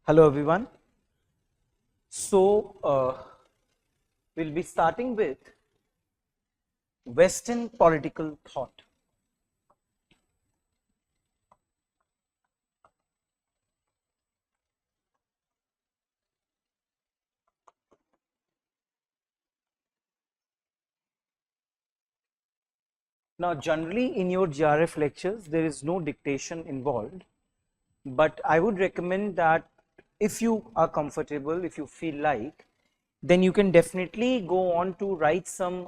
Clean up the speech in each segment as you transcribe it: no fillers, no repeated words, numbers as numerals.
Hello everyone. We'll be starting with Western political thought. Now generally in your JRF lectures there is no dictation involved, but I would recommend that if you are comfortable, if you feel like, then you can definitely go on to write some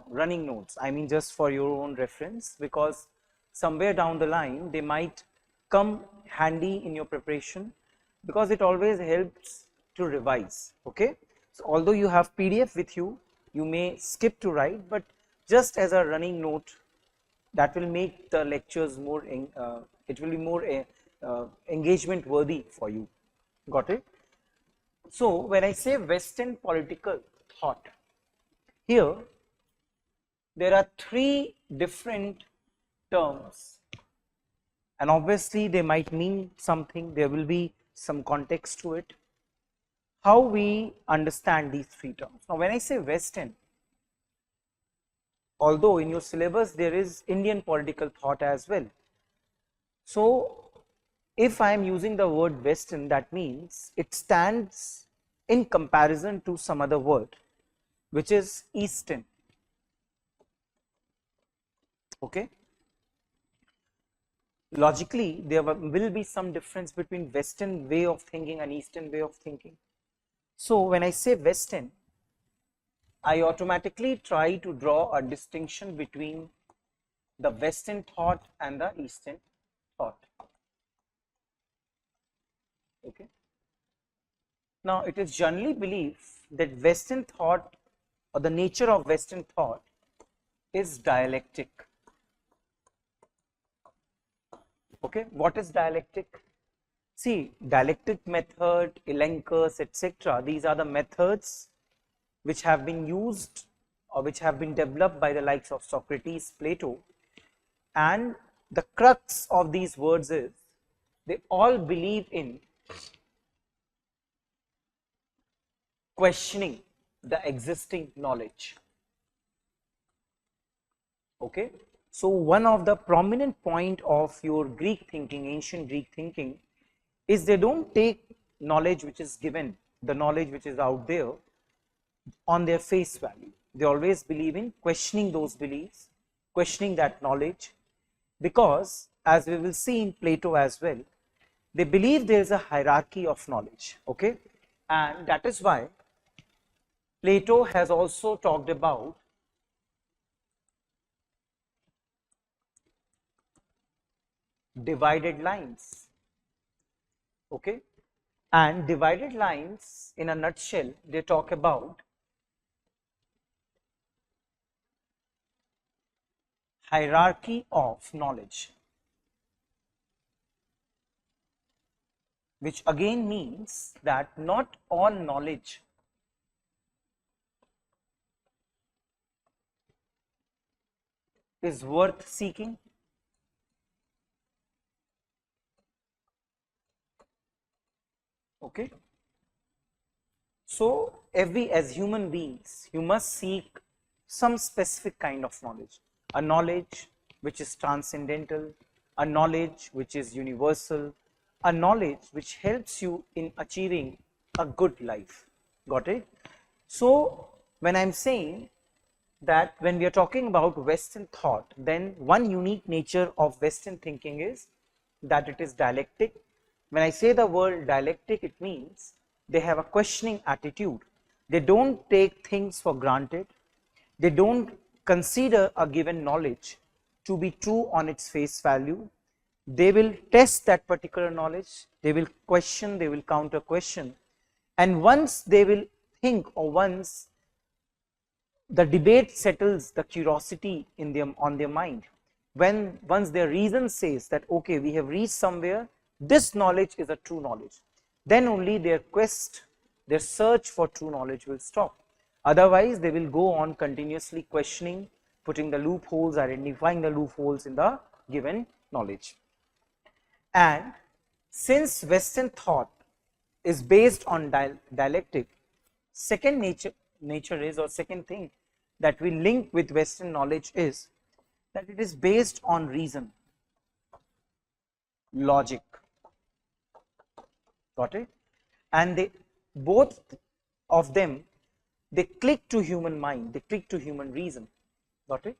running notes. I mean just for your own reference, because somewhere down the line they might come handy in your preparation, because it always helps to revise. Okay, so although you have PDF with you, you may skip to write, but just as a running note, that will make the lectures more it will be more engagement worthy for you. Got it? So when I say Western political thought, here there are three different terms, and obviously they might mean something. There will be some context to it, how we understand these three terms. Now when I say Western, although in your syllabus there is Indian political thought as well, so if I am using the word Western, that means it stands in comparison to some other word which is Eastern. Okay, logically there will be some difference between Western way of thinking and Eastern way of thinking. So when I say Western, I automatically try to draw a distinction between the Western thought and the Eastern thought. Okay, now it is generally believed that Western thought, or the nature of Western thought, is dialectic. Okay, what is dialectic? See, dialectic method, Elenchus, etc. These are the methods which have been used or which have been developed by the likes of Socrates, Plato, and the crux of these words is they all believe in questioning the existing knowledge. Okay, so one of the prominent point of your Greek thinking, ancient Greek thinking, is they don't take knowledge which is given, the knowledge which is out there, on their face value. They always believe in questioning those beliefs, questioning that knowledge, because as we will see in Plato as well, they believe there is a hierarchy of knowledge. Okay, and that is why Plato has also talked about divided lines. Okay, and divided lines in a nutshell, they talk about hierarchy of knowledge, which again means that not all knowledge is worth seeking. Okay, so as human beings, you must seek some specific kind of knowledge, a knowledge which is transcendental, a knowledge which is universal, a knowledge which helps you in achieving a good life. Got it? So when I'm saying that when we are talking about Western thought, then one unique nature of Western thinking is that it is dialectic. When I say the word dialectic, it means they have a questioning attitude. They don't take things for granted. They don't consider a given knowledge to be true on its face value. They will test that particular knowledge. They will question, they will counter question. And once they will think, or once the debate settles the curiosity in them, on their mind, when once their reason says that okay, we have reached somewhere, this knowledge is a true knowledge, then only their quest, their search for true knowledge will stop. Otherwise they will go on continuously questioning, putting the loopholes, identifying the loopholes in the given knowledge. And since Western thought is based on dialectic. Second nature is, or second thing that we link with Western knowledge is that it is based on reason, logic. Got it? And they both of them, they click to human mind, they click to human reason. Got it?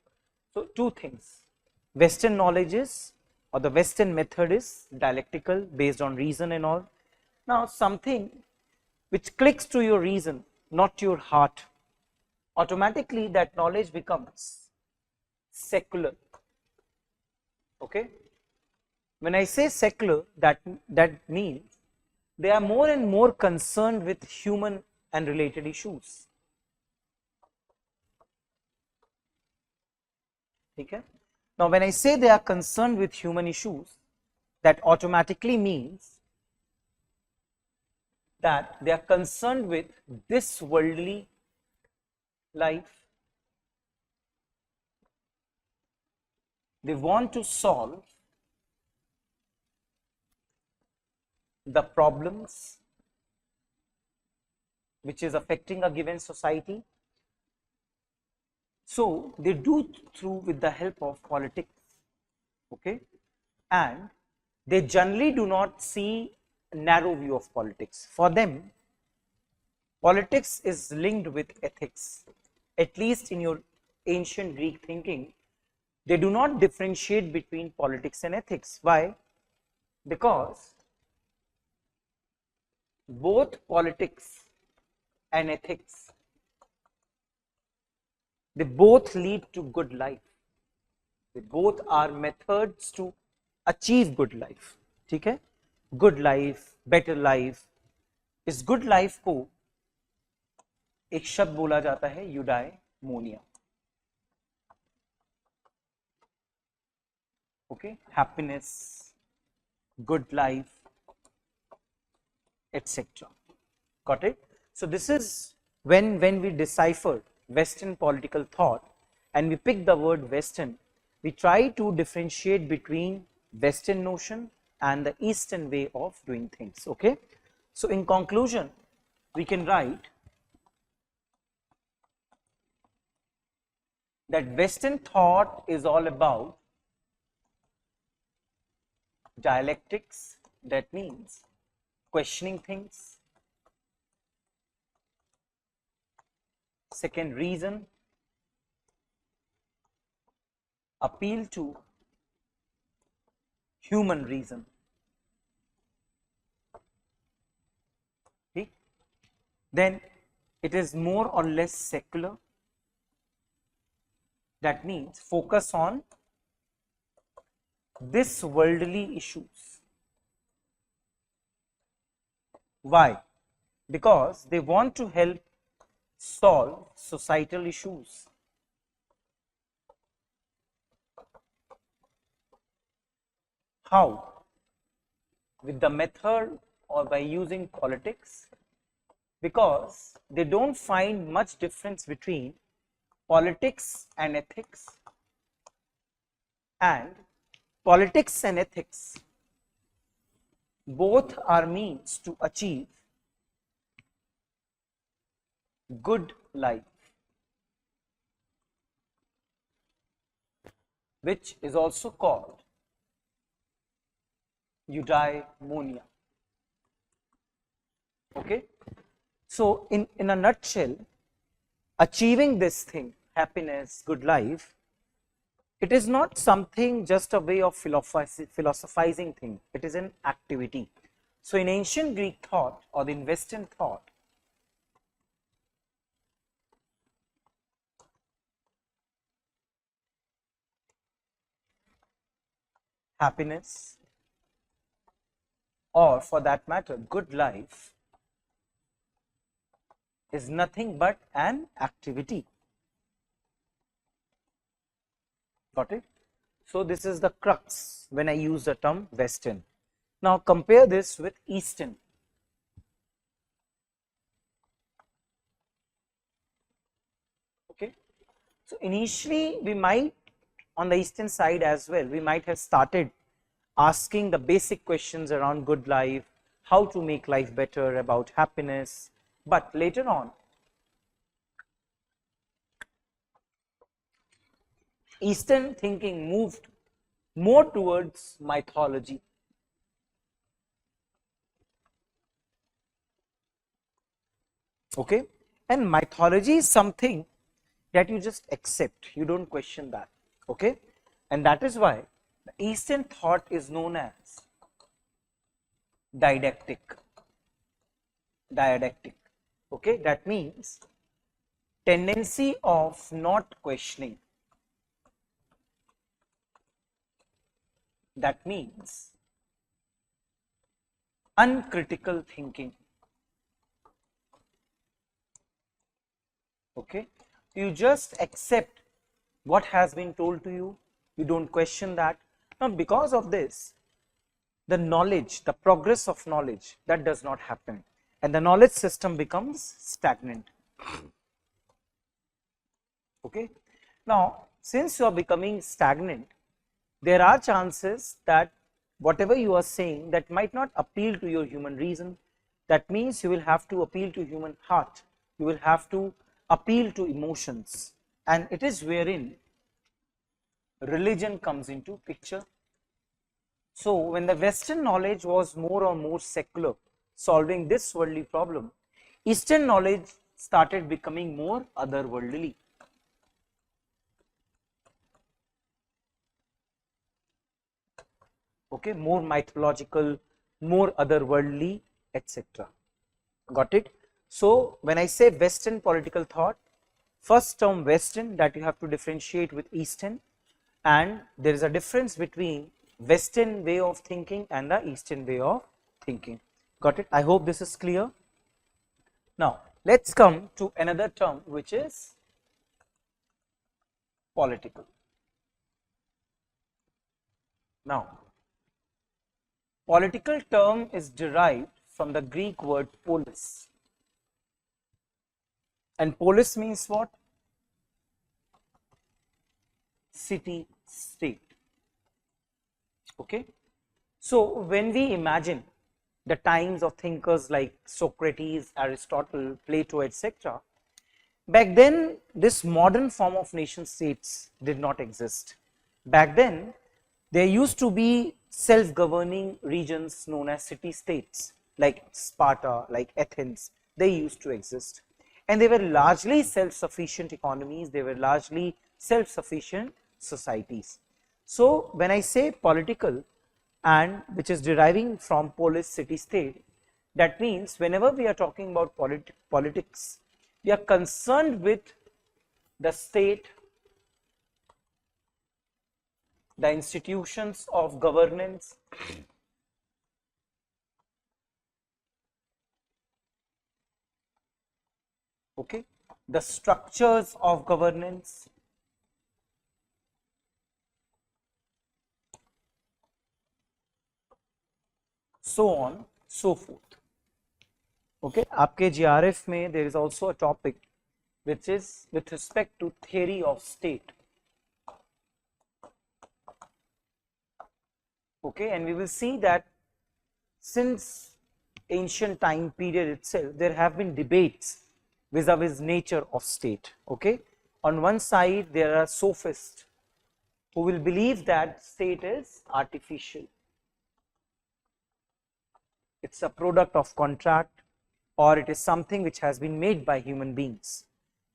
So two things. Western knowledge is, or the Western method is dialectical, based on reason and all. Now something which clicks to your reason, not your heart, automatically that knowledge becomes secular. Okay? When I say secular, that means they are more and more concerned with human and related issues. Okay? Now when I say they are concerned with human issues, that automatically means that they are concerned with this worldly life. They want to solve the problems which is affecting a given society. So they do through with the help of politics. Okay? And they generally do not see a narrow view of politics. For them, politics is linked with ethics. At least in your ancient Greek thinking, they do not differentiate between politics and ethics. Why? Because both politics and ethics, they both lead to good life. They both are methods to achieve good life. ठीक है? Good life, better life. इस good life को एक शब्द बोला जाता है eudaimonia. Okay? Happiness, good life, etc. Got it? So this is when we decipher Western political thought and we pick the word Western, we try to differentiate between Western notion and the Eastern way of doing things. Okay? So in conclusion, we can write that Western thought is all about dialectics, that means questioning things. Second, reason, appeal to human reason. Okay? Then it is more or less secular, that means focus on this worldly issues. Why? Because they want to help solve societal issues. How? With the method or by using politics? Because they don't find much difference between politics and ethics, and politics and ethics both are means to achieve good life, which is also called eudaimonia. Okay? So in a nutshell, achieving this thing, happiness, good life, it is not something just a way of philosophizing thing, it is an activity. So in ancient Greek thought or in Western thought, happiness, or for that matter good life, is nothing but an activity. Got it? So this is the crux when I use the term Western. Now compare this with Eastern. Okay? So initially we might, on the Eastern side as well, we might have started asking the basic questions around good life, how to make life better, about happiness. But later on, Eastern thinking moved more towards mythology. Okay, and mythology is something that you just accept, you don't question that. Okay, and that is why the Eastern thought is known as didactic. Didactic. Okay, that means tendency of not questioning. That means uncritical thinking. Okay, you just accept what has been told to you, you don't question that. Now because of this, the knowledge, the progress of knowledge, that does not happen, and the knowledge system becomes stagnant. Okay, now since you are becoming stagnant, there are chances that whatever you are saying that might not appeal to your human reason. That means you will have to appeal to human heart, you will have to appeal to emotions, and it is wherein religion comes into picture. So when the Western knowledge was more or more secular, solving this worldly problem, Eastern knowledge started becoming more otherworldly. Okay, more mythological, more otherworldly, etc. Got it? So when I say Western political thought, first term Western, that you have to differentiate with Eastern, and there is a difference between Western way of thinking and the Eastern way of thinking. Got it? I hope this is clear. Now let's come to another term, which is political. Now political term is derived from the Greek word polis, and polis means what? City state. Okay, so when we imagine the times of thinkers like Socrates, Aristotle, Plato, etc., back then this modern form of nation states did not exist. Back then there used to be self-governing regions known as city states, like Sparta, like Athens. They used to exist, and they were largely self-sufficient economies, they were largely self-sufficient societies. So when I say political, and which is deriving from polis, city state, that means whenever we are talking about politics, we are concerned with the state, the institutions of governance, okay, the structures of governance, so on, so forth. Okay, आपके JRF में there is also a topic which is with respect to theory of state. Okay, and we will see that since ancient time period itself, there have been debates vis-a-vis nature of state. Okay, on one side there are sophists who will believe that state is artificial, it's a product of contract, or it is something which has been made by human beings.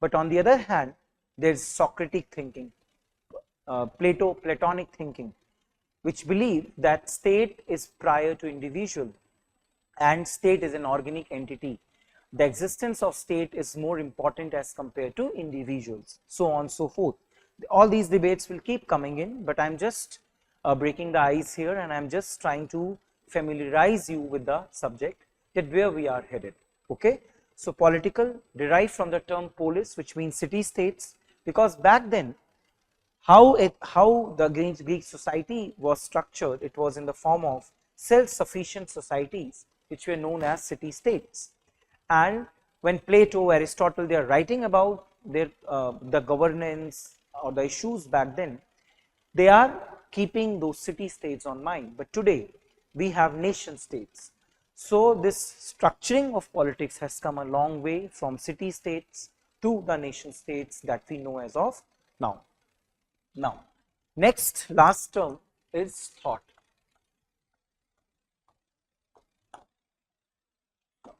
But on the other hand, there is Socratic thinking, Platonic thinking, which believe that state is prior to individual and state is an organic entity. The existence of state is more important as compared to individuals, so on so forth. All these debates will keep coming in, but I am just breaking the ice here, and I am just trying to familiarize you with the subject, that where we are headed. Okay, so political derived from the term polis, which means city states, because back then how the Greek society was structured, it was in the form of self-sufficient societies which were known as city states. And when Plato, Aristotle, they are writing about their the governance or the issues back then, they are keeping those city states on mind. But today we have nation states. So this structuring of politics has come a long way from city states to the nation states that we know as of now. Now, next last term is thought.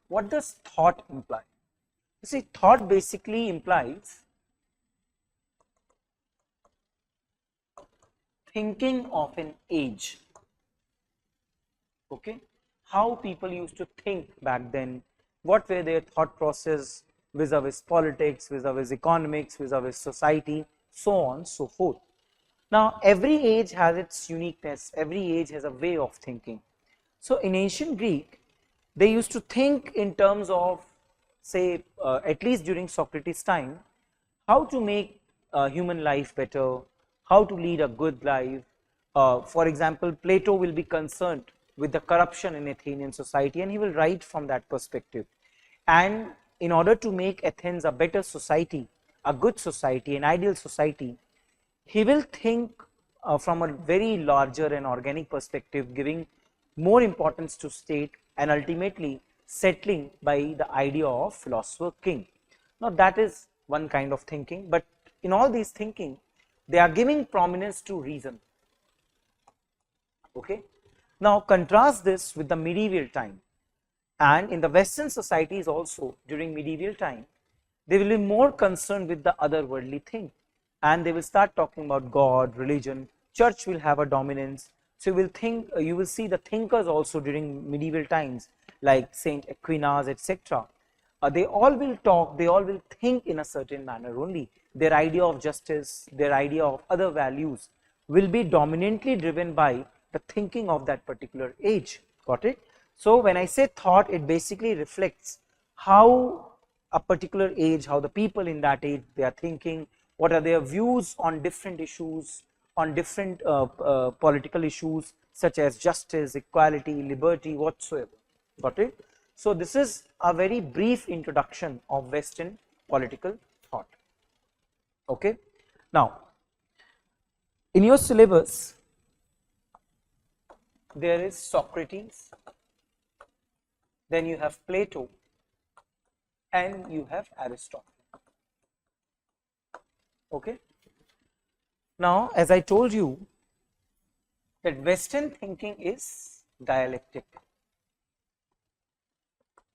What does thought imply? You see, thought basically implies thinking of an age. Okay, how people used to think back then, what were their thought process vis-a-vis politics, vis-a-vis economics, vis-a-vis society, so on, so forth. Now, every age has its uniqueness, every age has a way of thinking. So, in ancient Greek, they used to think in terms of, say, at least during Socrates' time, how to make human life better, how to lead a good life. For example, Plato will be concerned with the corruption in Athenian society, and he will write from that perspective. And in order to make Athens a better society, a good society, an ideal society, he will think from a very larger and organic perspective, giving more importance to state and ultimately settling by the idea of philosopher king. Now, that is one kind of thinking, but in all these thinking, they are giving prominence to reason. Okay. Now, contrast this with the medieval time, and in the Western societies also during medieval time, they will be more concerned with the otherworldly thing, and they will start talking about God, religion, church will have a dominance. So you will see the thinkers also during medieval times like Saint Aquinas, etc. They all will talk, they all will think in a certain manner only. Their idea of justice, their idea of other values will be dominantly driven by the thinking of that particular age. Got it? So when I say thought, it basically reflects how a particular age, how the people in that age they are thinking, what are their views on different issues, on different political issues such as justice, equality, liberty, whatsoever. Got it? So this is a very brief introduction of Western political thought. Okay. Now, in your syllabus, there is Socrates, then you have Plato, and you have Aristotle. Okay. Now, as I told you that Western thinking is dialectic.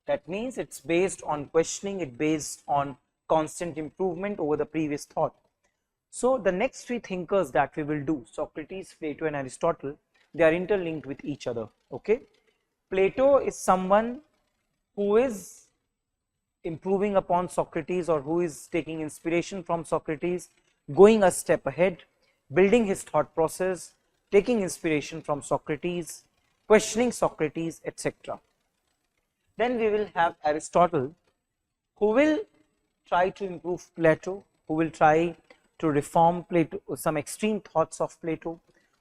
That means it's based on questioning, it's based on constant improvement over the previous thought. So the next three thinkers that we will do, Socrates, Plato and Aristotle, they are interlinked with each other. Okay. Plato is someone who is improving upon Socrates, or who is taking inspiration from Socrates, going a step ahead, building his thought process, taking inspiration from Socrates, questioning Socrates, etc. Then we will have Aristotle, who will try to improve Plato, who will try to reform Plato, some extreme thoughts of Plato,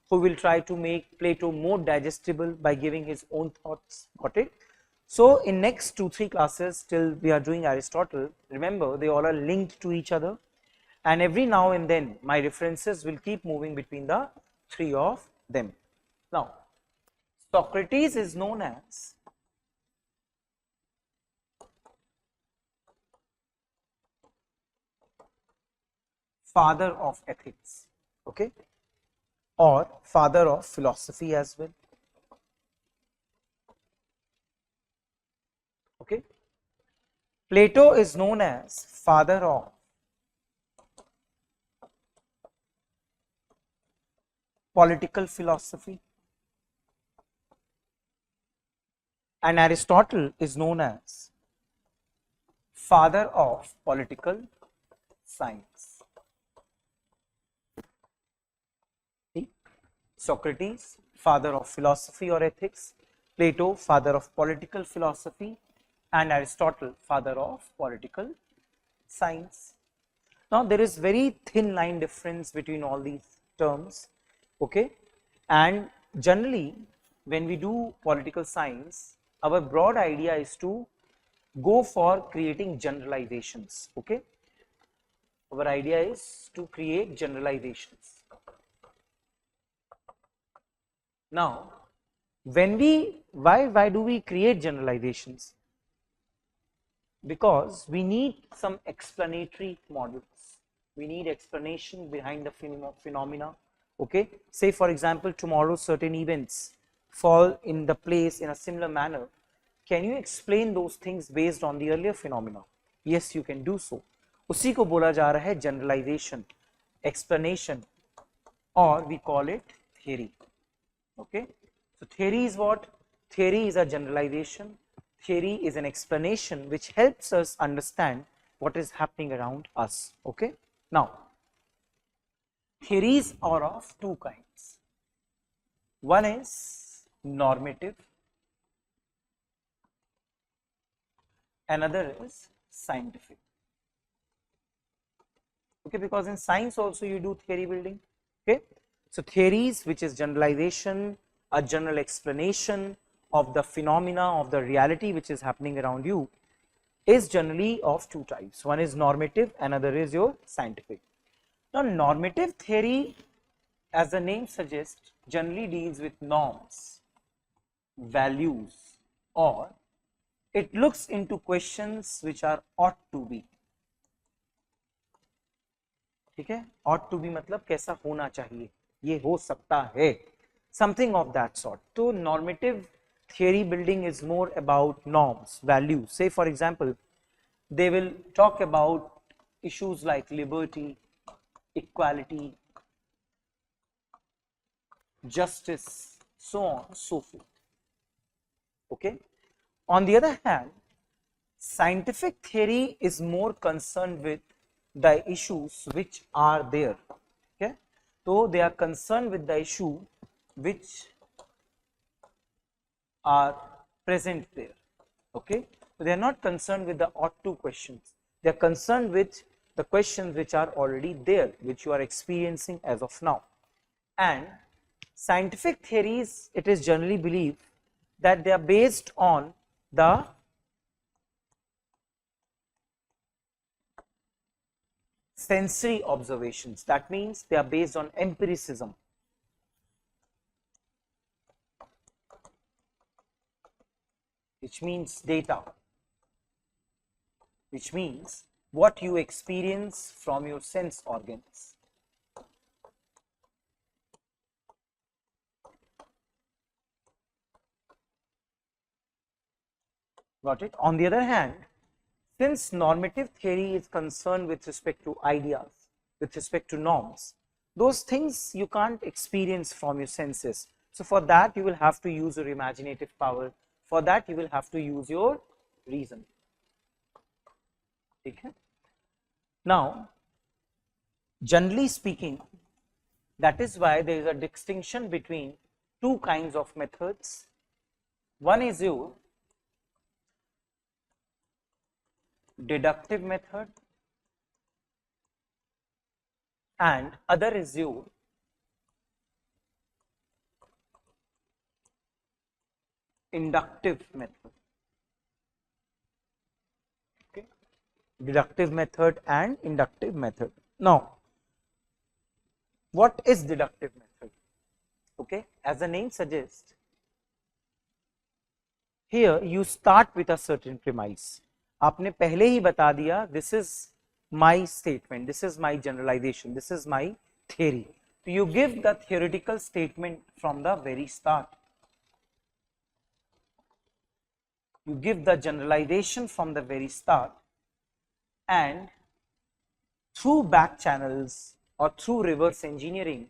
who will try to make Plato more digestible by giving his own thoughts. Got it? So in next 2-3 classes till we are doing Aristotle, remember they all are linked to each other, and every now and then my references will keep moving between the three of them. Now, Socrates is known as father of ethics, okay, or father of philosophy as well. Okay. Plato is known as father of political philosophy, and Aristotle is known as father of political science. See? Socrates, father of philosophy or ethics, Plato, father of political philosophy, and Aristotle, father of political science. Now, there is very thin line difference between all these terms, okay, and generally when we do political science, our broad idea is to go for creating generalizations, okay. Our idea is to create generalizations. Now, Why do we create generalizations? Because we need some explanatory models. We need explanation behind the phenomena. Okay, say for example, tomorrow certain events fall in the place in a similar manner. Can you explain those things based on the earlier phenomena? Yes, you can do so. उसी को बोला जा रहा है generalization, explanation, or we call it theory. Okay, so theory is what? Theory is a generalization. Theory is an explanation which helps us understand what is happening around us. Okay, now theories are of two kinds. One is normative, another is scientific. Okay, because in science also you do theory building. Okay, so theories, which is generalization, a general explanation of the phenomena of the reality which is happening around you, is generally of two types. One is normative, another is your scientific. Now normative theory, as the name suggests, generally deals with norms, values, or it looks into questions which are ought to be. ठीक है, ought to be मतलब कैसा होना चाहिए, ये हो सकता है, something of that sort. तो normative theory building is more about norms, values. Say for example, they will talk about issues like liberty, equality, justice, so on, so forth. Okay. On the other hand, scientific theory is more concerned with the issues which are there. Okay. So they are concerned with the issue which are present there. Okay. So they are not concerned with the ought to questions. They are concerned with the questions which are already there, which you are experiencing as of now. And scientific theories, it is generally believed that they are based on the sensory observations. That means they are based on empiricism. Which means data, which means what you experience from your sense organs. Got it? On the other hand, since normative theory is concerned with respect to ideas, with respect to norms, those things you can't experience from your senses. So for that you will have to use your imaginative power. For that you will have to use your reason. Okay? Now, generally speaking, that is why there is a distinction between two kinds of methods. One is your deductive method and other is your inductive method. Okay. Deductive method and inductive method. Now, what is deductive method? Okay, as the name suggests, here you start with a certain premise. आपने पहले ही बता दिया, this is my statement, this is my generalization, this is my theory. So you give the theoretical statement from the very start. You give the generalization from the very start, and through back channels or through reverse engineering,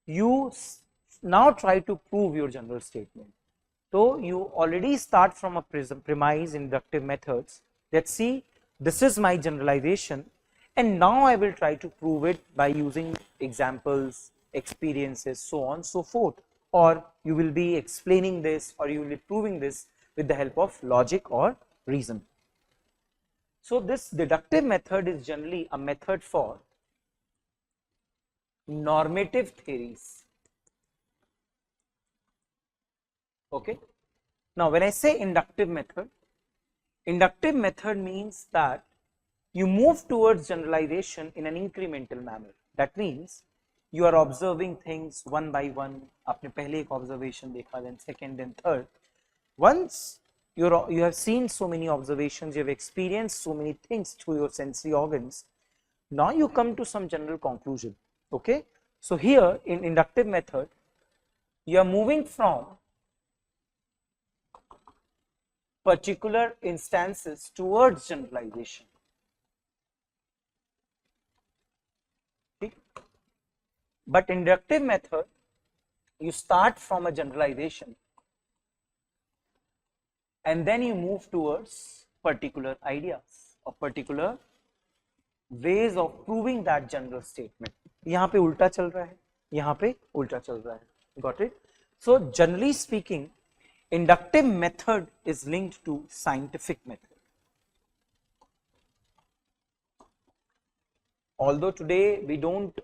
you now try to prove your general statement. So you already start from a premise in inductive methods that see, this is my generalization, and now I will try to prove it by using examples, experiences, so on, so forth, or you will be explaining this or you will be proving this with the help of logic or reason. So this deductive method is generally a method for normative theories. Okay. Now when I say inductive method means that you move towards generalization in an incremental manner. That means You are observing things one by one. आपने पहले एक observation देखा, then second, then third. Once you have seen so many observations, you have experienced so many things through your sensory organs. Now you come to some general conclusion. Okay, so here in inductive method, you are moving from particular instances towards generalization. Okay. But inductive method, you start from a generalization and then you move towards particular ideas or particular ways of proving that general statement. यहाँ पे उल्टा चल रहा है, यहाँ पे उल्टा चल रहा है. Got it? So generally speaking, inductive method is linked to scientific method. Although today we don't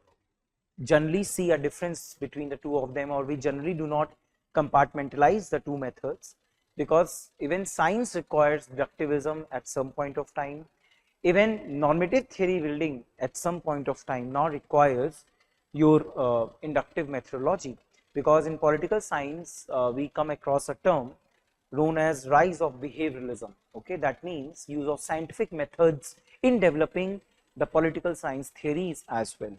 generally see a difference between the two of them, or we generally do not compartmentalize the two methods, because even science requires deductivism at some point of time. Even normative theory building at some point of time now requires your inductive methodology, because in political science we come across a term known as rise of behavioralism. Okay, that means use of scientific methods in developing the political science theories as well.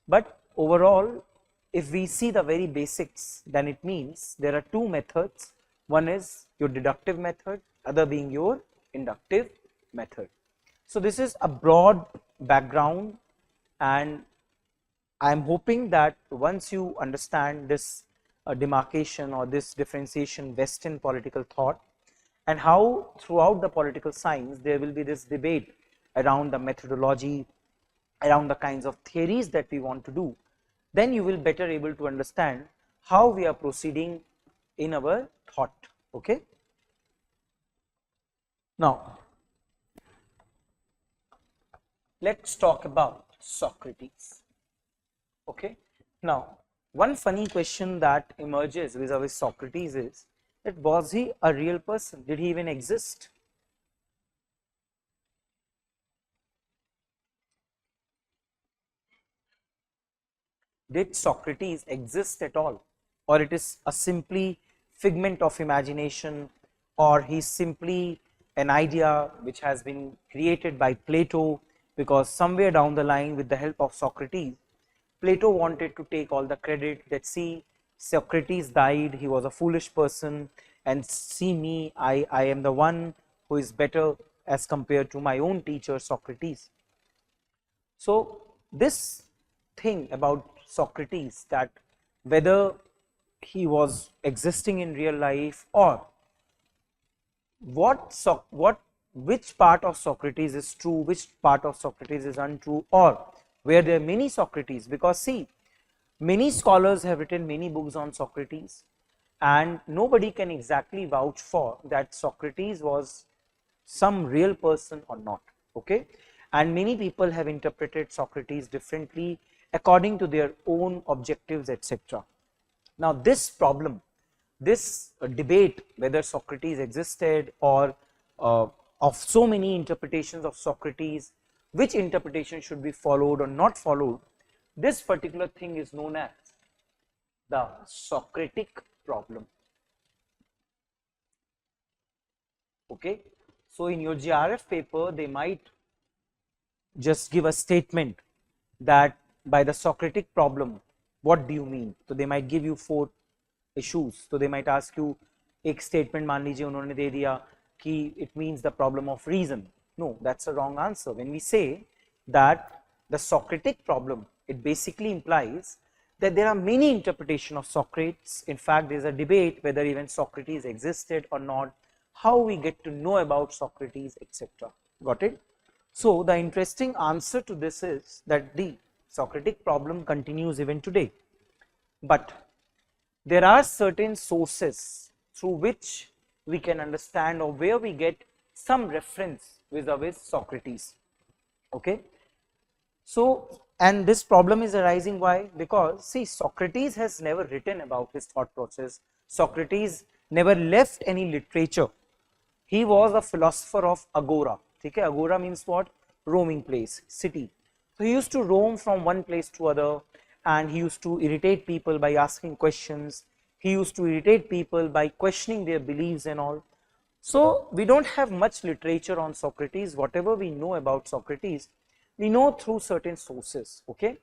But overall, if we see the very basics, then it means there are two methods. One is your deductive method, other being your inductive method. So this is a broad background, and I am hoping that once you understand this demarcation or this differentiation Western political thought, and how throughout the political science there will be this debate around the methodology, around the kinds of theories that we want to do, then you will better able to understand how we are proceeding in our thought. Okay. Now let's talk about Socrates. Okay. Now one funny question that emerges vis-a-vis Socrates is that was he a real person? Did he even exist? Did Socrates exist at all, or it is a simply figment of imagination, or he is simply an idea which has been created by Plato, because somewhere down the line with the help of Socrates, Plato wanted to take all the credit that see Socrates died, he was a foolish person, and see me, I am the one who is better as compared to my own teacher Socrates. So this thing about Socrates, that whether he was existing in real life, or which part of Socrates is true, which part of Socrates is untrue, or where there are many Socrates, because see, many scholars have written many books on Socrates, and nobody can exactly vouch for that Socrates was some real person or not. Okay, and many people have interpreted Socrates differently according to their own objectives, etc. Now this problem, this debate whether Socrates existed, or of so many interpretations of Socrates, which interpretation should be followed or not followed, this particular thing is known as the Socratic problem. Okay, so in your JRF paper they might just give a statement that by the Socratic problem, what do you mean? So they might give you 4 issues. So they might ask you, एक statement मान लीजिए उन्होंने दे दिया कि it means the problem of reason. No, that's a wrong answer. When we say that the Socratic problem, it basically implies that there are many interpretations of Socrates. In fact, there is a debate whether even Socrates existed or not, how we get to know about Socrates, etc. Got it? So the interesting answer to this is that the Socratic problem continues even today, but there are certain sources through which we can understand, or where we get some reference vis-a-vis Socrates. Okay, so and this problem is arising why? Because see, Socrates has never written about his thought process. Socrates never left any literature. He was a philosopher of agora. Okay, agora means what? Roaming place, city. So he used to roam from one place to other, and he used to irritate people by asking questions. He used to irritate people by questioning their beliefs and all. So we don't have much literature on Socrates. Whatever we know about Socrates, we know through certain sources. Okay,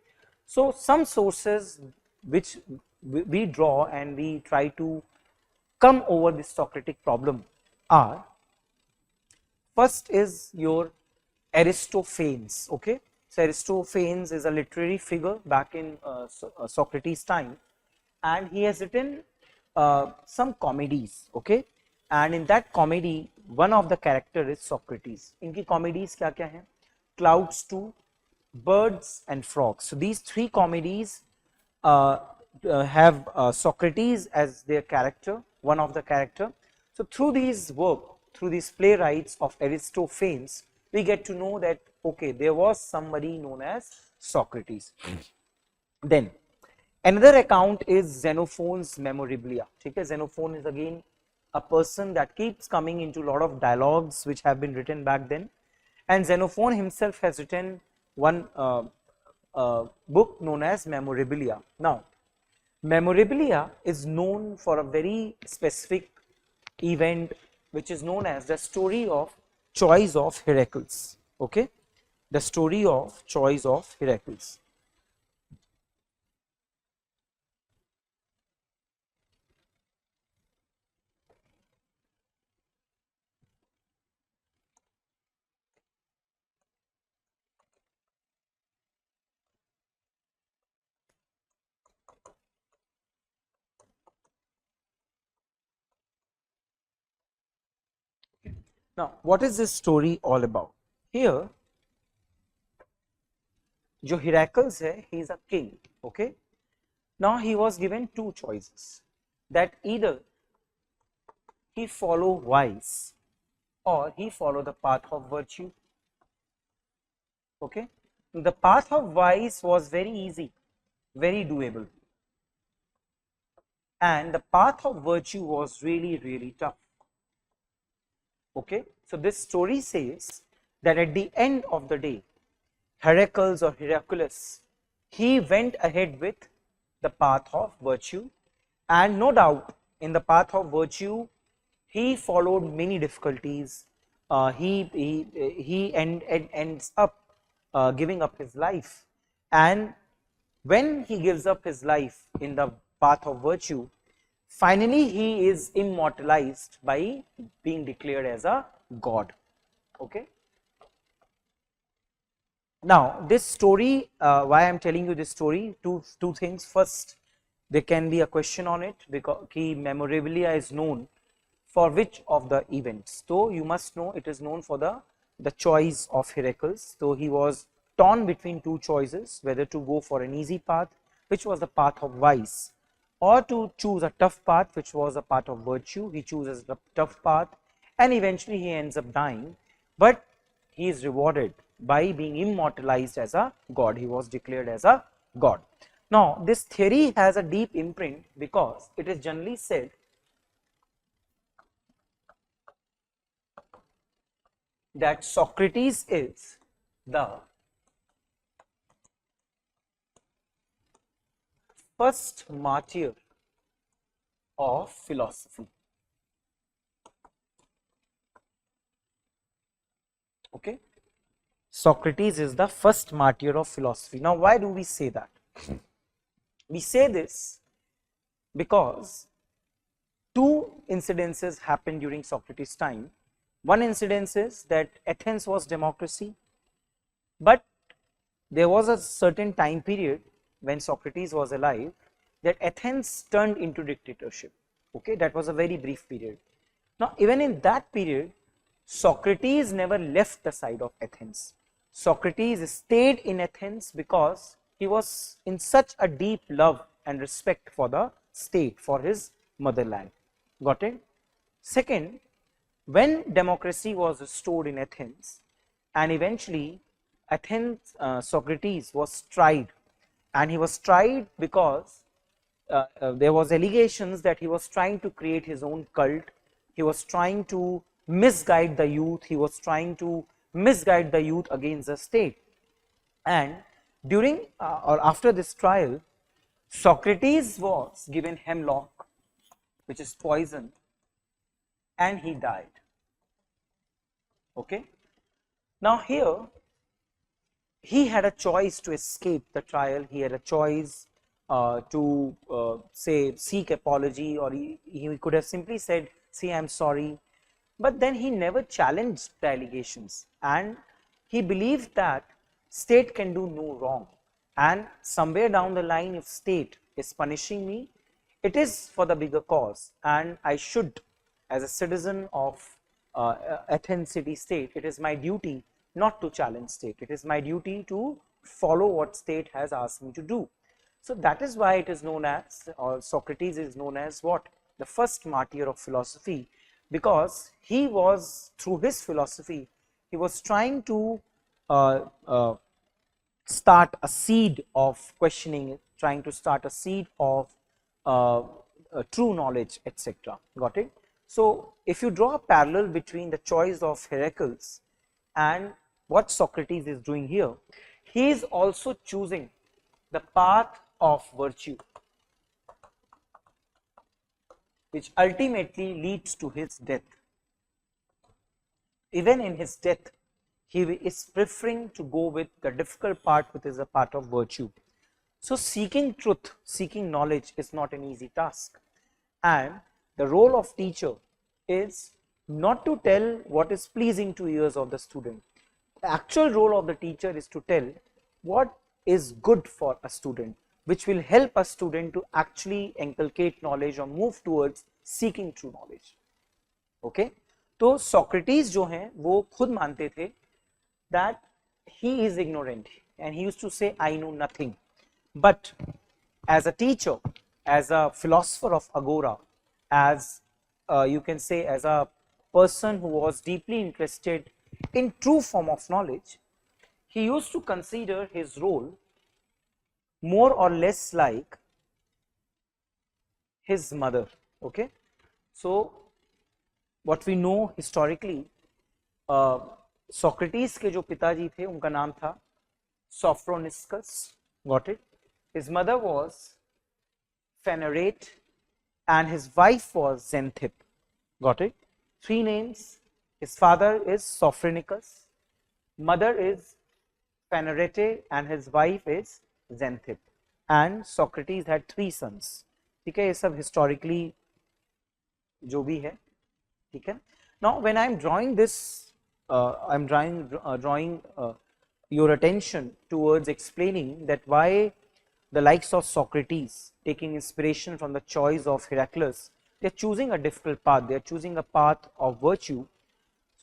so some sources which we draw and we try to come over this Socratic problem are: first is your Aristophanes. Okay, so Aristophanes is a literary figure back in Socrates' time, and he has written some comedies. Okay, and in that comedy, one of the character is Socrates. इनकी comedies क्या क्या हैं? Clouds 2, Birds and Frogs. So these three comedies have Socrates as their character, one of the character. So through these work, through these playwrights of Aristophanes, we get to know that okay, there was somebody known as Socrates. Then another account is Xenophon's Memorabilia. Okay, Xenophon is again a person that keeps coming into a lot of dialogues which have been written back then, and Xenophon himself has written one book known as Memorabilia. Now, Memorabilia is known for a very specific event which is known as the story of choice of Heracles. Okay, the story of choice of Heracles. Now, what is this story all about? Here, जो Heracles है, he is a king. Okay. Now he was given two choices, that either he follow vice or he follow the path of virtue. Okay. The path of vice was very easy, very doable, and the path of virtue was really tough. Okay. So this story says that at the end of the day, Heracles or Hercules, he went ahead with the path of virtue, and no doubt in the path of virtue he followed many difficulties. He ends up giving up his life, and when he gives up his life in the path of virtue, finally he is immortalized by being declared as a god. Okay. Now this story, why I am telling you this story, two things. First, there can be a question on it because key Memorabilia is known for which of the events. So you must know it is known for the choice of Heracles. So he was torn between two choices, whether to go for an easy path, which was the path of vice, or to choose a tough path, which was a path of virtue. He chooses the tough path, and eventually he ends up dying, but he is rewarded by being immortalized as a god. He was declared as a god. Now this theory has a deep imprint because it is generally said that Socrates is the first martyr of philosophy. Okay. Socrates is the first martyr of philosophy. Now, why do we say that? We say this because two incidences happened during Socrates' time. One incidence is that Athens was democracy, but there was a certain time period when Socrates was alive that Athens turned into dictatorship. Okay, that was a very brief period. Now, even in that period, Socrates never left the side of Athens. Socrates stayed in Athens because he was in such a deep love and respect for the state, for his motherland. Got it? Second, when democracy was restored in Athens, and eventually Athens, Socrates was tried, and he was tried because there was allegations that he was trying to create his own cult. He was trying to misguide the youth. He was trying to misguide the youth against the state. And During or after this trial, Socrates was given hemlock, which is poison, and he died. Okay. Now here, he had a choice to escape the trial. He had a choice to say seek apology, or he could have simply said, see, I'm sorry. But then he never challenged the allegations, and he believed that state can do no wrong, and somewhere down the line, if state is punishing me, it is for the bigger cause, and I should, as a citizen of Athens city state, it is my duty not to challenge state. It is my duty to follow what state has asked me to do. So that is why it is known as, or Socrates is known as what? The first martyr of philosophy, because he was, through his philosophy, he was trying to start a seed of questioning, trying to start a seed of true knowledge, etc. Got it? So if you draw a parallel between the choice of Heracles and what Socrates is doing here, he is also choosing the path of virtue, which ultimately leads to his death. Even in his death, he is preferring to go with the difficult part, which is a part of virtue. So seeking truth, seeking knowledge is not an easy task, and the role of teacher is not to tell what is pleasing to ears of the student. The actual role of the teacher is to tell what is good for a student, which will help a student to actually inculcate knowledge or move towards seeking true knowledge. Okay? तो Socrates जो हैं वो खुद मानते थे that he is ignorant, and he used to say, I know nothing. But as a teacher, as a philosopher of Agora, as you can say as a person who was deeply interested in true form of knowledge, he used to consider his role more or less like his mother. Okay, so what we know historically, Socrates के जो पिताजी थे उनका नाम था Sophroniscus. Got it? His mother was Phanerate and his wife was Xanthip. Got it? Three names. His father is Sophronicus, mother is Phanerate, and his wife is Xanthip. And Socrates had three sons. ठीक है, ये सब historically जो भी है, ठीक है. Now when I am drawing this, I am drawing your attention towards explaining that why the likes of Socrates, taking inspiration from the choice of Heracles, they are choosing a difficult path, they are choosing a path of virtue,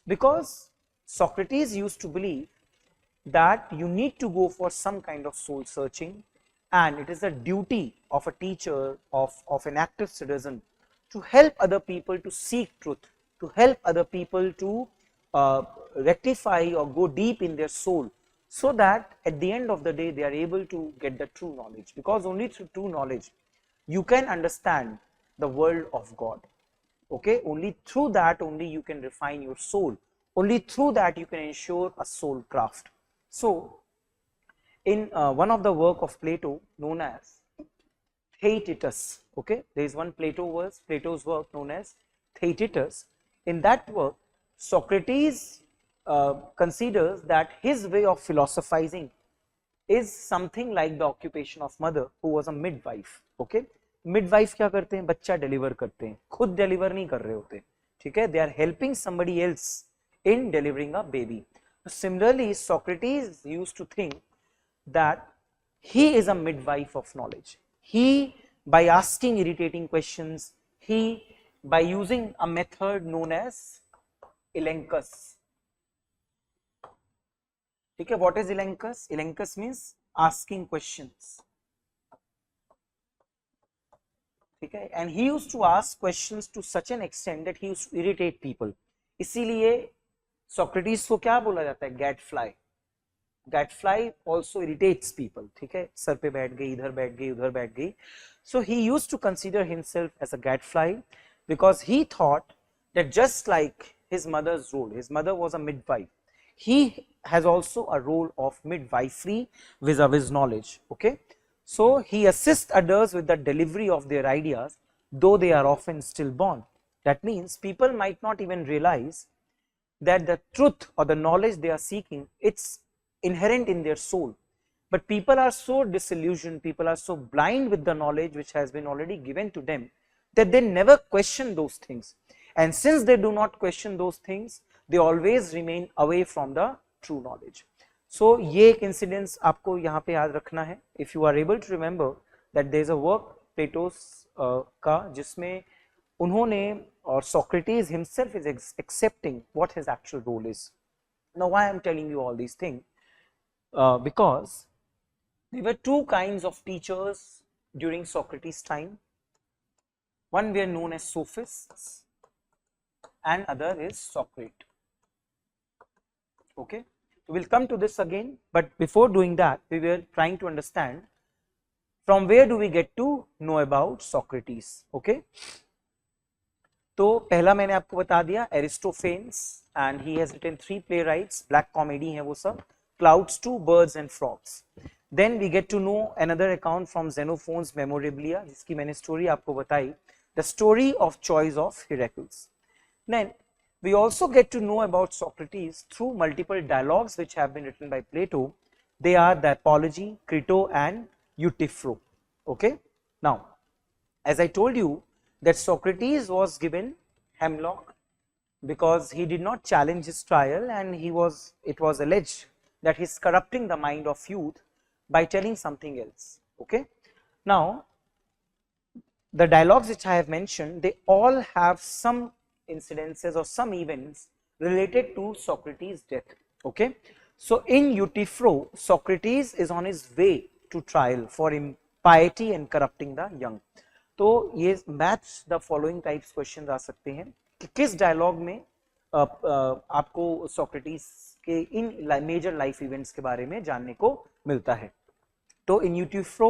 because Socrates used to believe that you need to go for some kind of soul searching, and it is a duty of a teacher, of an active citizen, to help other people to seek truth, to help other people to rectify or go deep in their soul, so that at the end of the day they are able to get the true knowledge, because only through true knowledge you can understand the world of God. Okay, only through that only you can refine your soul, only through that you can ensure a soul craft. So in one of the work of Plato known as Theaetetus, okay, there is one Plato's work known as Theaetetus. In that work, Socrates considers that his way of philosophizing is something like the occupation of mother who was a midwife. Okay, midwife क्या करते हैं, बच्चा deliver करते हैं, खुद deliver नहीं कर रहे होते, ठीक है, they are helping somebody else in delivering a baby. Similarly, Socrates used to think that he is a midwife of knowledge. He, by asking irritating questions, he, by using a method known as Elenchus. Okay, what is Elenchus? Elenchus means asking questions. Okay, and he used to ask questions to such an extent that he used to irritate people. इसीलिए Socrates को क्या बोला जाता है? Gadfly. Gadfly also irritates people. ठीक है, sir पे बैठ गई, इधर बैठ गई, उधर बैठ गई. So he used to consider himself as a gadfly because he thought that just like his mother's role, his mother was a midwife. he has also a role of midwifery vis-a-vis knowledge. Okay, so he assists others with the delivery of their ideas, though they are often stillborn. That means people might not even realize that the truth or the knowledge they are seeking, it's inherent in their soul. But people are so disillusioned, people are so blind with the knowledge which has been already given to them, that they never question those things. And since they do not question those things, they always remain away from the true knowledge. So ये एक incidents आपको यहाँ पे याद रखना है. If you are able to remember that there is a work Plato's का जिसमें उन्होंने or Socrates himself is accepting what his actual role is. Now why I am telling you all these things? Because there were two kinds of teachers during Socrates' time. One were known as sophists and other is Socrates. Okay, we will come to this again, but before doing that we were trying to understand from where do we get to know about Socrates. Okay, तो पहला मैंने आपको बता दिया Aristophanes and he has written 3 playwrights, black comedy है वो सब, clouds 2, birds and frogs. Then we get to know another account from Xenophon's memorabilia जिसकी मैंने स्टोरी आपको बताई, the story of choice of Heracles. Then we also get to know about Socrates through multiple dialogues which have been written by Plato. They are the Apology, Crito and Euthyphro. Okay, now as I told you that Socrates was given hemlock because he did not challenge his trial, and it was alleged that he is corrupting the mind of youth by telling something else. Okay, now the dialogues which I have mentioned, they all have some incidences or some events related to Socrates' death. Okay, so in Euthyphro, Socrates is on his way to trial for impiety and corrupting the young. तो ये match the following types question आ सकते हैं कि किस dialogue में आपको Socrates के इन मेजर लाइफ इवेंट्स के बारे में जानने को मिलता है. तो इन यूटिफ्रो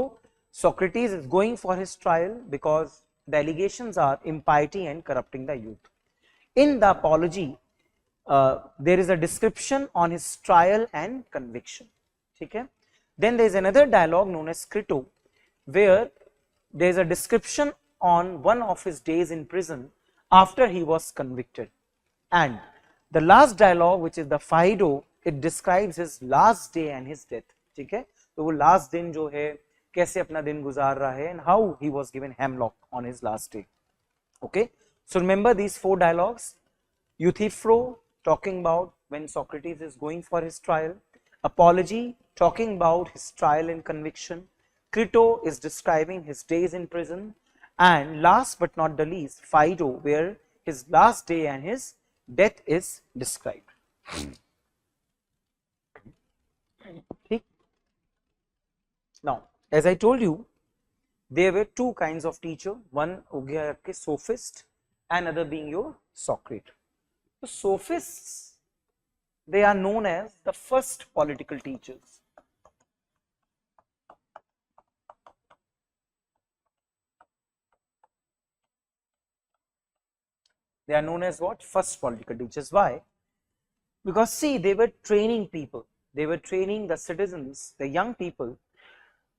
Socrates is going for his trial because the allegations are impiety and corrupting the youth. In the Apology, there is a description on his trial and conviction. ठीक है. Then there is another dialogue known as Crito, where there is a description on one of his days in prison after he was convicted. And the last dialogue, which is the Phaedo, it describes his last day and his death. ठीक है. तो वो last दिन जो है कैसे अपना दिन गुजार रहा है, and how he was given hemlock on his last day. Okay, so remember these 4 dialogues. Euthyphro talking about when Socrates is going for his trial, Apology talking about his trial and conviction, Crito is describing his days in prison, and last but not the least, Phaedo, where his last day and his death is described. Now, as I told you, there were 2 kinds of teacher. One हो गया आपके sophist, and other being your Socrates. So sophists, they are known as the first political teachers. They are known as what? First political teachers. Why? Because see, they were training people. They were training the citizens, the young people,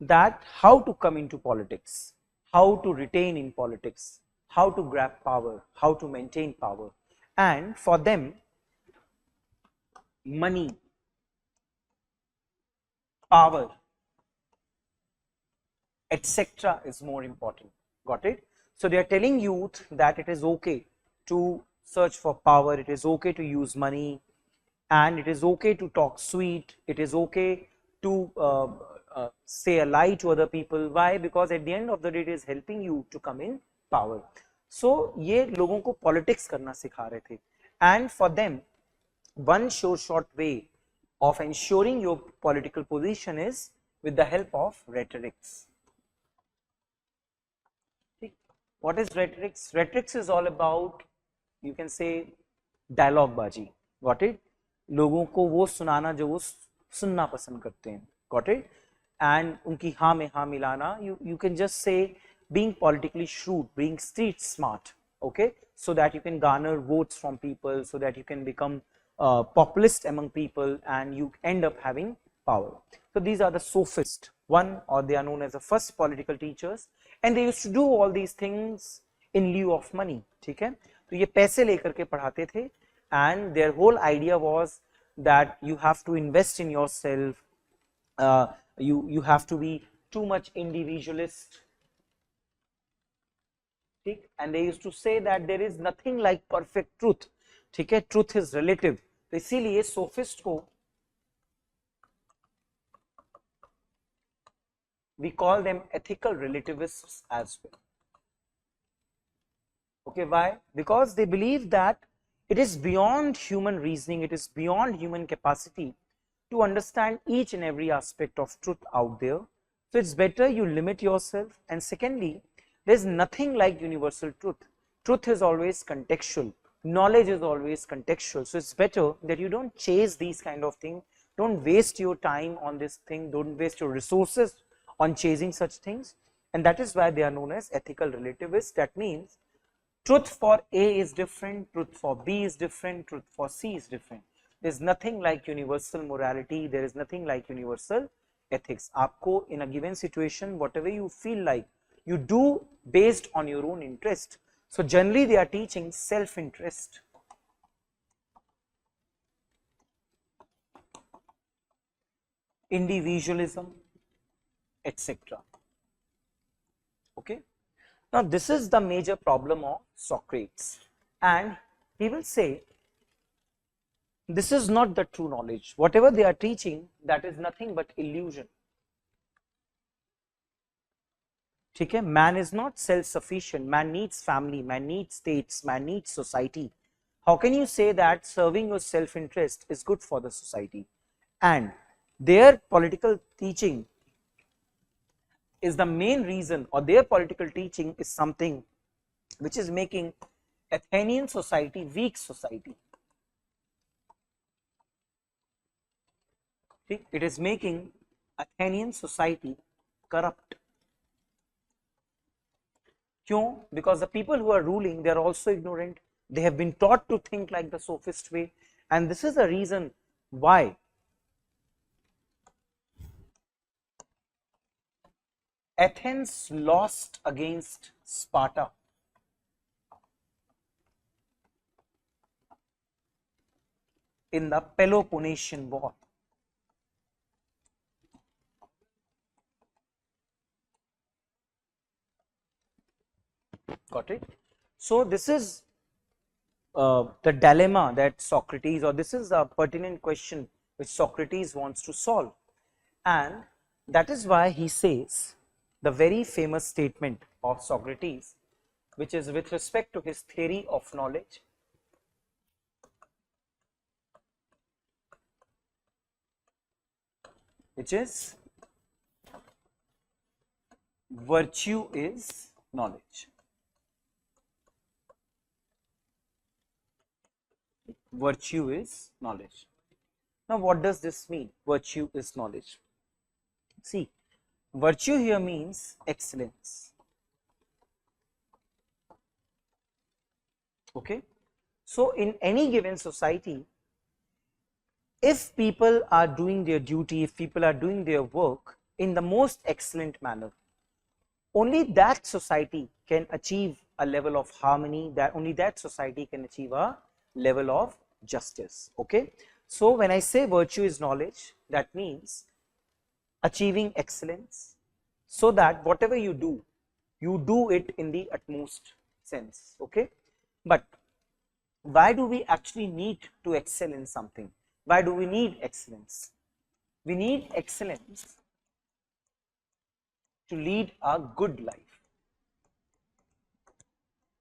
that how to come into politics, how to retain in politics, how to grab power, how to maintain power. And for them, money, power, etc. is more important. Got it? So they are telling youth that it is okay to search for power, it is okay to use money, and it is okay to talk sweet, it is okay to say a lie to other people. Why? Because at the end of the day it is helping you to come in power. So ये लोगों को politics करना सिखा रहे थे, and for them one short way of ensuring your political position is with the help of rhetorics. What is rhetorics? Rhetorics is all about, you can say, dialogue baji. Got it? लोगों को वो सुनाना जो वो सुनना पसंद करते हैं. Got it? And उनकी हाँ में हाँ मिलाना. You can just say being politically shrewd, being street smart. Okay, so that you can garner votes from people, so that you can become populist among people, and you end up having power. So these are the sophist one, or they are known as the first political teachers, and they used to do all these things in lieu of money. ठीक है, तो ये पैसे लेकर के पढ़ाते थे, and their whole idea was that you have to invest in yourself, you have to be too much individualist, ठीक, and they used to say that there is nothing like perfect truth, ठीक है, truth is relative, तो इसीलिए sophist को we call them ethical relativists as well. Okay, why? Because they believe that it is beyond human reasoning, it is beyond human capacity to understand each and every aspect of truth out there. So it's better you limit yourself, and secondly, there's nothing like universal truth. Truth is always contextual, knowledge is always contextual, so it's better that you don't chase these kind of things, don't waste your time on this thing, don't waste your resources on chasing such things, and that is why they are known as ethical relativists. That means truth for A is different, truth for B is different, truth for C is different. There is nothing like universal morality, there is nothing like universal ethics. Aapko in a given situation, whatever you feel like, you do based on your own interest. So generally they are teaching self-interest. Individualism, etc. Okay. Now this is the major problem of Socrates, and he will say this is not the true knowledge. Whatever they are teaching, that is nothing but illusion. ठीक है, man is not self-sufficient, man needs family, man needs states, man needs society. How can you say that serving your self-interest is good for the society? And their political teaching is the main reason, or their political teaching is something which is making Athenian society weak society. It is making Athenian society corrupt. क्यों? Because the people who are ruling, they are also ignorant. They have been taught to think like the sophist way, and this is the reason why Athens lost against Sparta. In the Peloponnesian War. Got it? So this is the dilemma that Socrates, or this is a pertinent question which Socrates wants to solve, and that is why he says the very famous statement of Socrates, which is with respect to his theory of knowledge. Which is virtue is knowledge. Virtue is knowledge. Now what does this mean? Virtue is knowledge. See, virtue here means excellence. Okay, so in any given society, if people are doing their duty, if people are doing their work in the most excellent manner, only that society can achieve a level of harmony, that only that society can achieve a level of justice. Okay, so when I say virtue is knowledge, that means achieving excellence, so that whatever you do it in the utmost sense. Okay, but why do we actually need to excel in something? Why do we need excellence? We need excellence to lead a good life.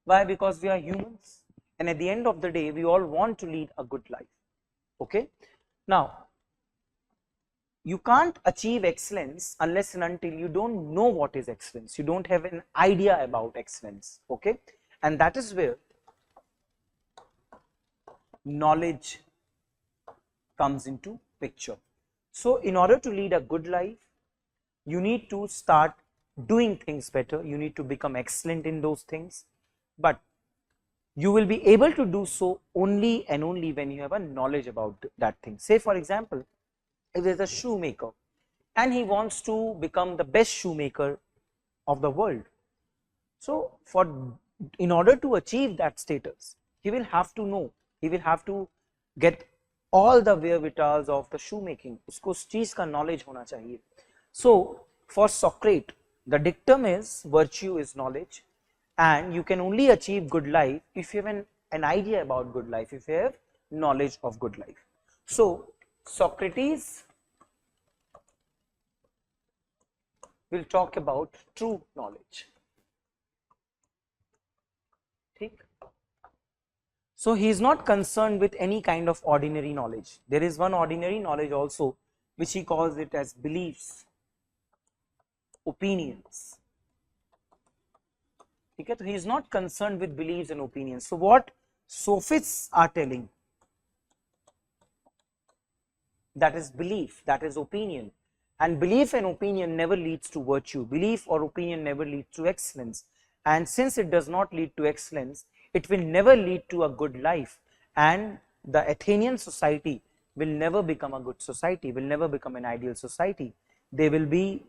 Why? Because we are humans, and at the end of the day, we all want to lead a good life. Okay, now you can't achieve excellence unless and until you don't know what is excellence, you don't have an idea about excellence. Okay, and that is where knowledge comes into picture. So in order to lead a good life, you need to start doing things better, you need to become excellent in those things. But you will be able to do so only and only when you have a knowledge about that thing. Say for example, if there is a shoemaker and he wants to become the best shoemaker of the world, so in order to achieve that status, he will have to know, he will have to get all the wherewithals of the shoemaking. उसको उस चीज का knowledge होना चाहिए. So for Socrates, the dictum is virtue is knowledge, and you can only achieve good life if you have an idea about good life, if you have knowledge of good life. So Socrates will talk about true knowledge. So he is not concerned with any kind of ordinary knowledge. There is one ordinary knowledge also, which he calls it as beliefs, opinions. Okay, so he is not concerned with beliefs and opinions. So what sophists are telling, that is belief, that is opinion, and belief and opinion never leads to virtue. Belief or opinion never leads to excellence, and since it does not lead to excellence, it will never lead to a good life, and the Athenian society will never become a good society, will never become an ideal society. They will be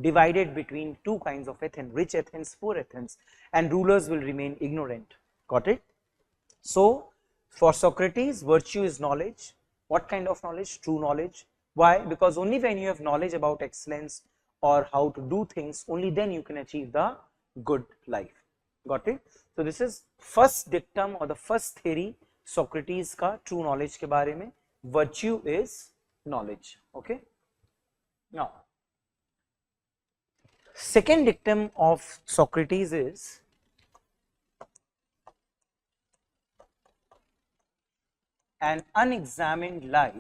divided between two kinds of Athens, rich Athens, poor Athens, and rulers will remain ignorant. Got it? So for Socrates, virtue is knowledge. What kind of knowledge? True knowledge. Why? Because only when you have knowledge about excellence or how to do things, only then you can achieve the good life. Got it? So this is first dictum or the first theory Socrates का true knowledge के बारे में. Virtue is knowledge. Okay. Now, second dictum of Socrates is an unexamined life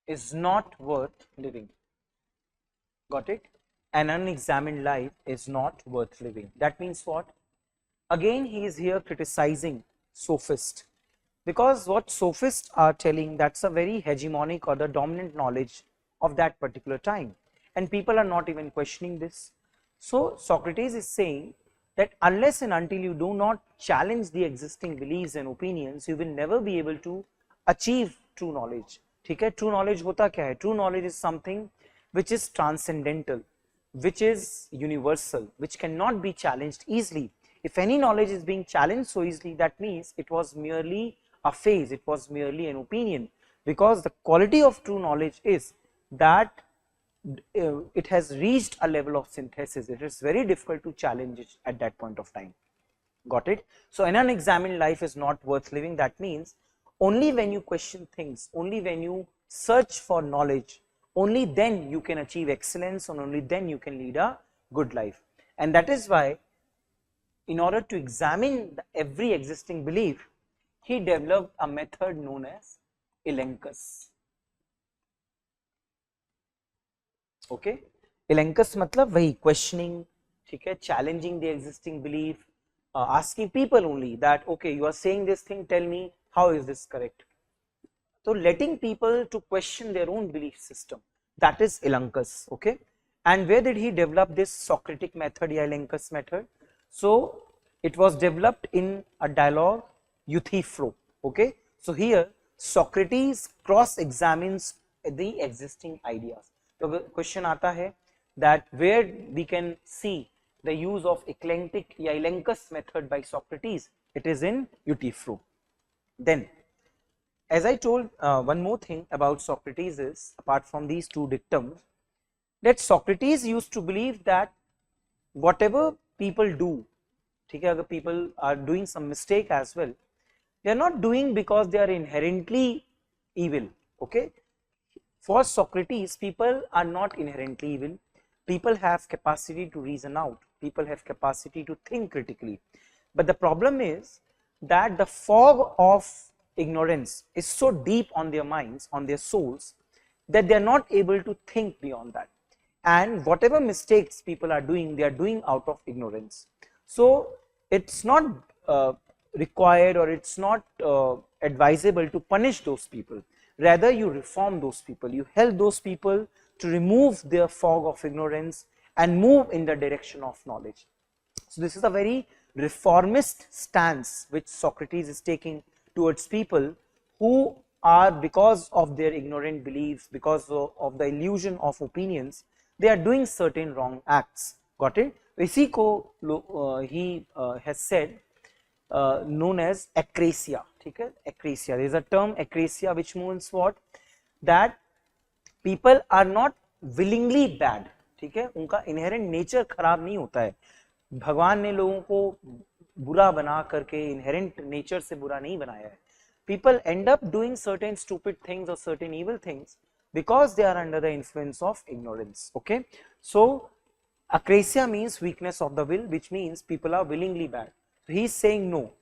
is not worth living. Got it? An unexamined life is not worth living. That means what? Again, he is here criticizing sophists, because what sophists are telling, that's a very hegemonic or the dominant knowledge of that particular time, and people are not even questioning this. So Socrates is saying that unless and until you do not challenge the existing beliefs and opinions, you will never be able to achieve true knowledge. ठीक है? True knowledge होता क्या है? True knowledge is something which is transcendental, which is universal, which cannot be challenged easily. If any knowledge is being challenged so easily, that means it was merely a phase, it was merely an opinion, because the quality of true knowledge is that it has reached a level of synthesis. It is very difficult to challenge it at that point of time. Got it? So an unexamined life is not worth living. That means only when you question things, only when you search for knowledge, only then you can achieve excellence, and only then you can lead a good life. And that is why, in order to examine every existing belief, he developed a method known as Elenchus. Okay, Elenchus मतलब वही questioning, ठीक है, challenging the existing belief, asking people only that okay, you are saying this thing, tell me how is this correct. So letting people to question their own belief system, that is Elenchus. Okay, and where did he develop this Socratic method, या Elenchus method? So it was developed in a dialogue Euthyphro. Okay, so here Socrates cross-examines the existing ideas. So the question आता है that where we can see the use of eclectic या Elenchus method by Socrates, it is in Euthyphro. Then, as I told, one more thing about Socrates is, apart from these two dictums, that Socrates used to believe that whatever people do, ठीक है, अगर people are doing some mistake as well, they are not doing because they are inherently evil. Okay, for Socrates, people are not inherently evil. People have capacity to reason out, people have capacity to think critically, but the problem is that the fog of ignorance is so deep on their minds, on their souls, that they are not able to think beyond that, and whatever mistakes people are doing, they are doing out of ignorance. So it's not required, or it's not advisable to punish those people, rather you reform those people, you help those people to remove their fog of ignorance and move in the direction of knowledge. So this is a very reformist stance which Socrates is taking towards people who are, because of their ignorant beliefs, because of the illusion of opinions, they are doing certain wrong acts. Got it? इसी को he has said known as acrasia. ठीक है? Acrasia. There is a term acrasia which means what? That people are not willingly bad. ठीक है? उनका inherent nature खराब नहीं होता है. भगवान ने लोगों को बुरा बना करके inherent nature से बुरा नहीं बनाया है. People end up doing certain stupid things or certain evil things because they are under the influence of ignorance. Okay, so acrasia means weakness of the will, which means people are willingly bad. So he is saying no,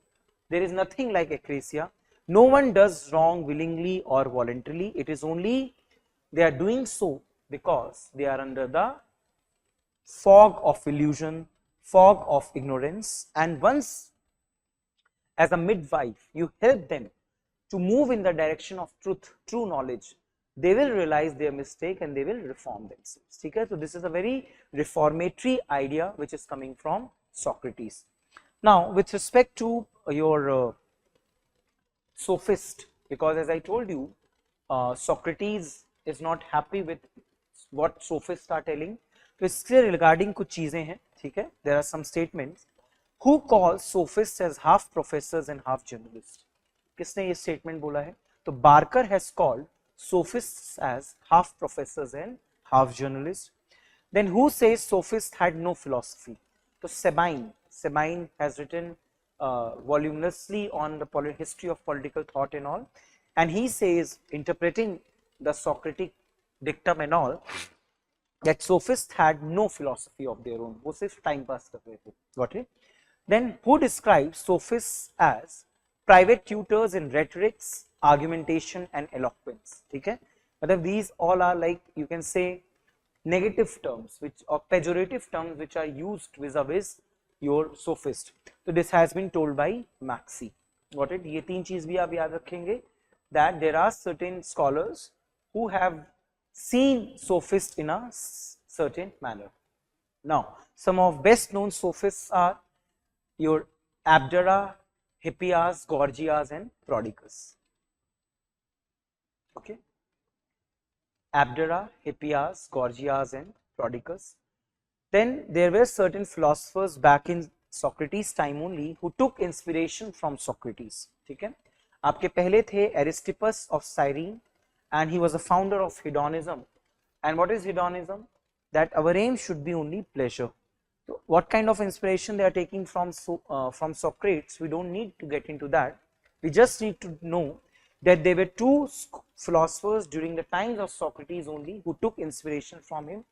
there is nothing like acrasia. No one does wrong willingly or voluntarily. It is only they are doing so because they are under the fog of illusion, fog of ignorance, and once as a midwife you help them to move in the direction of truth, true knowledge, they will realize their mistake and they will reform themselves. Okay? So this is a very reformatory idea which is coming from Socrates. Now with respect to your sophist, because as I told you, Socrates is not happy with what sophists are telling. तो इससे regarding कुछ चीजें हैं, ठीक है? There are some statements. Who calls sophists as half professors and half journalists? किसने ये statement बोला है? तो Barker has called sophists as half professors and half journalists. Then who says sophists had no philosophy? So Sabine has written voluminously on the history of political thought and all, and he says, interpreting the Socratic dictum and all, that sophists had no philosophy of their own. वो सिर्फ time pass कर रहे थे. Got it? Then who describes sophists as private tutors in rhetorics, argumentation and eloquence? ठीक है? मतलब these all are like, you can say, negative terms which or pejorative terms which are used vis-a-vis your sophist. So this has been told by Maxey. Got it? ये तीन चीज भी आप याद रखेंगे, that there are certain scholars who have seen sophists in a certain manner. Now some of best known sophists are your Abdera, Hippias, Gorgias and Prodicus. Okay, Abdera, Hippias, Gorgias and Prodicus. Then there were certain philosophers back in Socrates time only who took inspiration from Socrates. ठीक है? आपके पहले थे Aristippus of Cyrene, and he was a founder of hedonism. And what is hedonism? That our aim should be only pleasure. So what kind of inspiration they are taking from Socrates, we don't need to get into that. We just need to know that there were two philosophers during the times of Socrates only who took inspiration from him.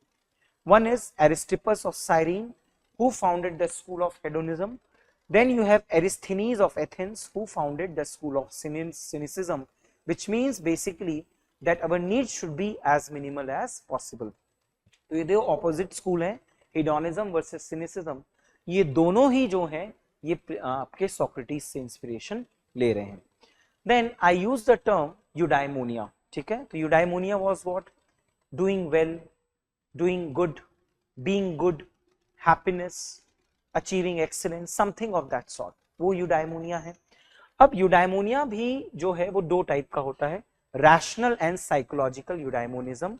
One is Aristippus of Cyrene, who founded the school of hedonism. Then you have Aristophanes of Athens, who founded the school of cynicism, which means basically that our needs should be as minimal as possible. तो ये दो opposite school हैं, hedonism versus cynicism. ये दोनों ही जो हैं ये आपके Socrates से inspiration ले रहे हैं. Then I use the term eudaimonia. ठीक है? तो eudaimonia was what? Doing well, doing good, being good, happiness, achieving excellence, something of that sort. वो eudaimonia है. अब eudaimonia भी जो है वो दो टाइप का होता है, rational and psychological eudaimonism.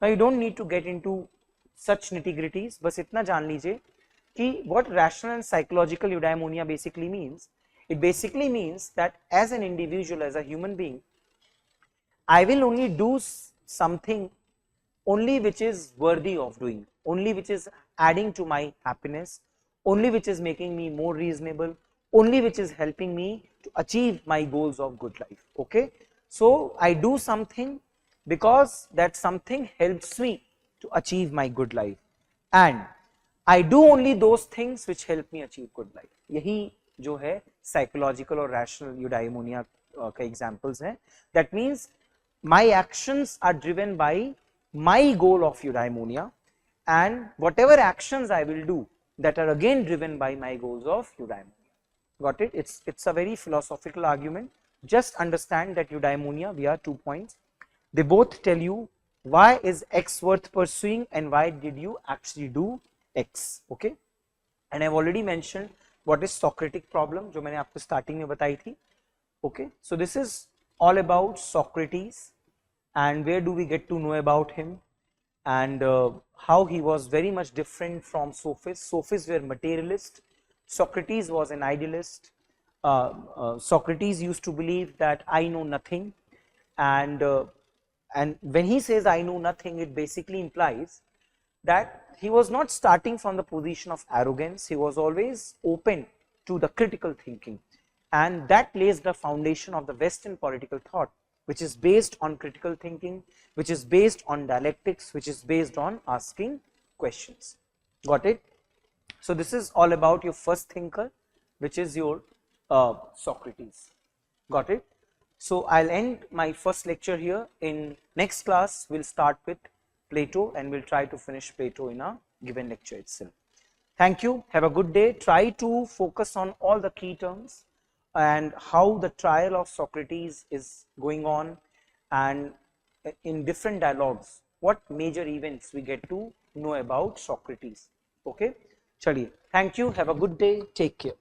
Now you don't need to get into such nitty-gritties, बस इतना जान लीजिए कि what rational and psychological eudaimonia basically means. It basically means that as an individual, as a human being, I will only do something only which is worthy of doing, only which is adding to my happiness, only which is making me more reasonable, only which is helping me to achieve my goals of good life. Okay, so I do something because that something helps me to achieve my good life, and I do only those things which help me achieve good life. यही जो है psychological और rational eudaimonia का examples हैं. That means my actions are driven by my goal of eudaimonia, and whatever actions I will do that are again driven by my goals of eudaimonia. Got it? It's a very philosophical argument. Just understand that eudaimonia, we are 2 points They both tell you why is X worth pursuing and why did you actually do X. Okay, and I've already mentioned what is Socratic problem, जो मैंने आपको starting में बताई थी. Okay, so this is all about Socrates, and where do we get to know about him, and how he was very much different from sophists. Sophists were materialist, Socrates was an idealist. Socrates used to believe that I know nothing, and when he says I know nothing, it basically implies that he was not starting from the position of arrogance. He was always open to the critical thinking, and that lays the foundation of the Western political thought, which is based on critical thinking, which is based on dialectics, which is based on asking questions. Got it? So this is all about your first thinker, which is your Socrates. Got it? So I'll end my first lecture here. In next class, we'll start with Plato, and we'll try to finish Plato in a given lecture itself. Thank you. Have a good day. Try to focus on all the key terms and how the trial of Socrates is going on, and in different dialogues, what major events we get to know about Socrates. Okay. Chaliye. Thank you. Have a good day. Take care.